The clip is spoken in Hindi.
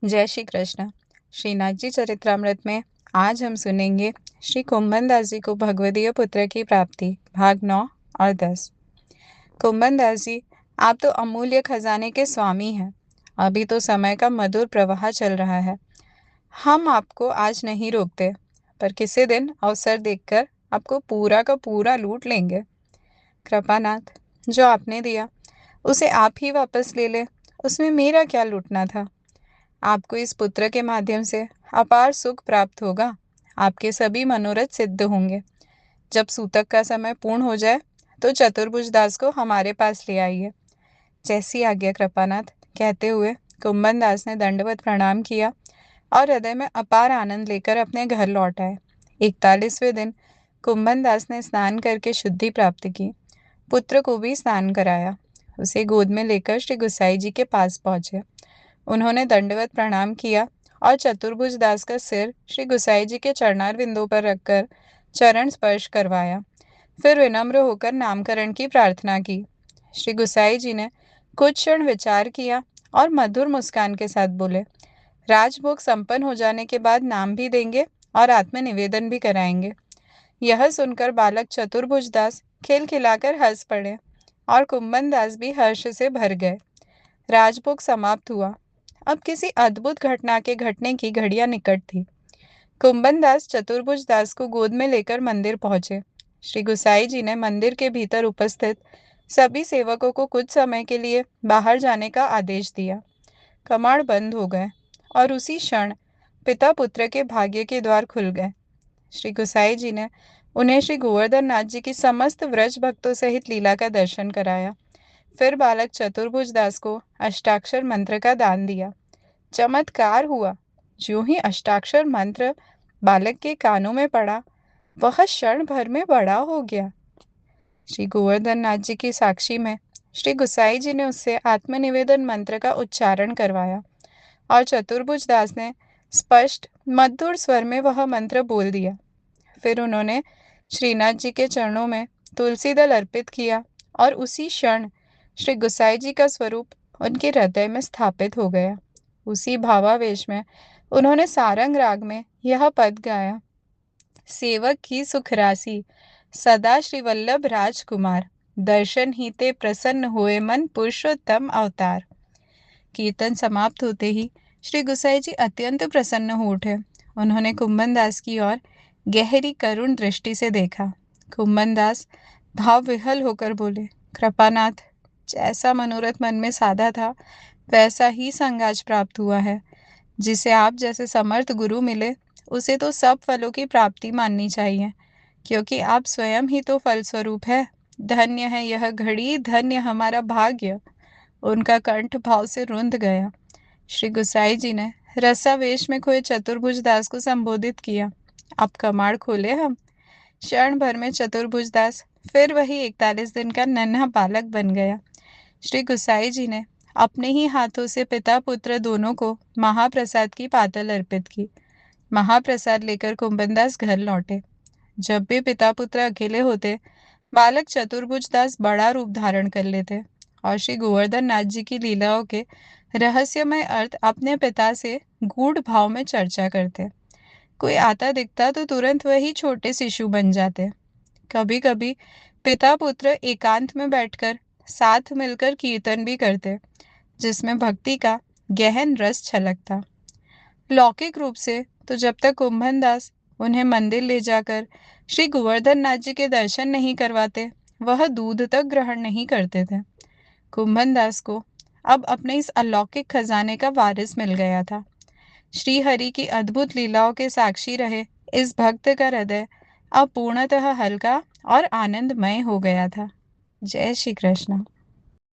जय श्री कृष्ण। श्रीनाथ जी चरित्रामृत में आज हम सुनेंगे श्री कुंभन दास जी को भगवदीय पुत्र की प्राप्ति, भाग 9 और 10। कुंभन दास जी, आप तो अमूल्य खजाने के स्वामी हैं। अभी तो समय का मधुर प्रवाह चल रहा है। हम आपको आज नहीं रोकते, पर किसी दिन अवसर देखकर आपको पूरा का पूरा लूट लेंगे। कृपानाथ, जो आपने दिया उसे आप ही वापस ले ले। उसमें मेरा क्या लूटना था। आपको इस पुत्र के माध्यम से अपार सुख प्राप्त होगा। आपके सभी मनोरथ सिद्ध होंगे। जब सूतक का समय पूर्ण हो जाए तो चतुर्भुज दास को हमारे पास ले आइए। जैसी आज्ञा कृपानाथ, कहते हुए कुंभन दास ने दंडवत प्रणाम किया और हृदय में अपार आनंद लेकर अपने घर लौट आए। 41वें दिन कुंभन दास ने स्नान करके शुद्धि प्राप्त की। पुत्र को भी स्नान कराया। उसे गोद में लेकर श्री गुसाई जी के पास पहुंचे। उन्होंने दंडवत प्रणाम किया और चतुर्भुज दास का सिर श्री गुसाई जी के चरणार बिंदु पर रखकर चरण स्पर्श करवाया। फिर विनम्र होकर नामकरण की प्रार्थना की। श्री गुसाई जी ने कुछ क्षण विचार किया और मधुर मुस्कान के साथ बोले, राजभोग संपन्न हो जाने के बाद नाम भी देंगे और आत्मनिवेदन भी कराएंगे। यह सुनकर बालक चतुर्भुज दास खिलखिलाकर हंस पड़े और कुंभन दास भी हर्ष से भर गए। राजभोग समाप्त हुआ। अब किसी अद्भुत घटना के घटने की घड़ियां निकट थी। कुंभन दास चतुर्भुज दास को गोद में लेकर मंदिर पहुंचे। श्री गुसाई जी ने मंदिर के भीतर उपस्थित सभी सेवकों को कुछ समय के लिए बाहर जाने का आदेश दिया। कमाड़ बंद हो गए और उसी क्षण पिता पुत्र के भाग्य के द्वार खुल गए। श्री गुसाई जी ने उन्हें श्री गोवर्धन नाथ जी की समस्त व्रज भक्तों सहित लीला का दर्शन कराया। फिर बालक चतुर्भुज दास को अष्टाक्षर मंत्र का दान दिया। चमत्कार हुआ। ज्यों ही अष्टाक्षर मंत्र बालक के कानों में पड़ा, वह क्षण भर में बड़ा हो गया। श्री गोवर्धन नाथ जी की साक्षी में श्री गुसाई जी ने उससे आत्मनिवेदन मंत्र का उच्चारण करवाया और चतुर्भुज दास ने स्पष्ट मधुर स्वर में वह मंत्र बोल दिया। फिर उन्होंने श्रीनाथ जी के चरणों में तुलसी दल अर्पित किया और उसी क्षण श्री गुसाई जी का स्वरूप उनके हृदय में स्थापित हो गया। उसी भावावेश में उन्होंने सारंग राग में यह पद गाया, सेवक की सुखराशि सदा श्री वल्लभ राजकुमार, दर्शन ही ते प्रसन्न हुए मन पुरुषोत्तम अवतार। कीर्तन समाप्त होते ही श्री गुसाई जी अत्यंत प्रसन्न हो उठे। उन्होंने कुंभन दास की ओर गहरी करुण दृष्टि से देखा। कुंभन दास भाव विहल होकर बोले, कृपानाथ, जैसा मनोरथ मन में साधा था वैसा ही संगाज प्राप्त हुआ है। जिसे आप जैसे समर्थ गुरु मिले उसे तो सब फलों की प्राप्ति माननी चाहिए, क्योंकि आप स्वयं ही तो फल स्वरूप है। धन्य है यह घड़ी, धन्य हमारा भाग्य। उनका कंठ भाव से रुंध गया। श्री गुसाई जी ने रसावेश में खोए चतुर्भुज दास को संबोधित किया, अब कमाड़ खोले हम। क्षण भर में चतुर्भुज दास फिर वही 41 दिन का नन्हा बालक बन गया। श्री गुसाई जी ने अपने ही हाथों से पिता पुत्र दोनों को महाप्रसाद की पातल अर्पित की। महाप्रसाद लेकर कुंभनदास घर लौटे। जब भी पिता पुत्र अकेले होते, बालक चतुर्भुज दास बड़ा रूप धारण कर लेते और श्री गोवर्धन नाथ जी की लीलाओं के रहस्यमय अर्थ अपने पिता से गूढ़ भाव में चर्चा करते। कोई आता दिखता तो तुरंत वही छोटे शिशु बन जाते। कभी कभी पिता पुत्र एकांत में बैठकर साथ मिलकर कीर्तन भी करते, जिसमें भक्ति का गहन रस छलकता। लौकिक रूप से तो जब तक कुंभन दास उन्हें मंदिर ले जाकर श्री गोवर्धन नाथ जी के दर्शन नहीं करवाते, वह दूध तक ग्रहण नहीं करते थे। कुंभन दास को अब अपने इस अलौकिक खजाने का वारिस मिल गया था। श्री हरि की अद्भुत लीलाओं के साक्षी रहे इस भक्त का हृदय अब पूर्णतः हल्का और आनंदमय हो गया था। जय श्री कृष्ण।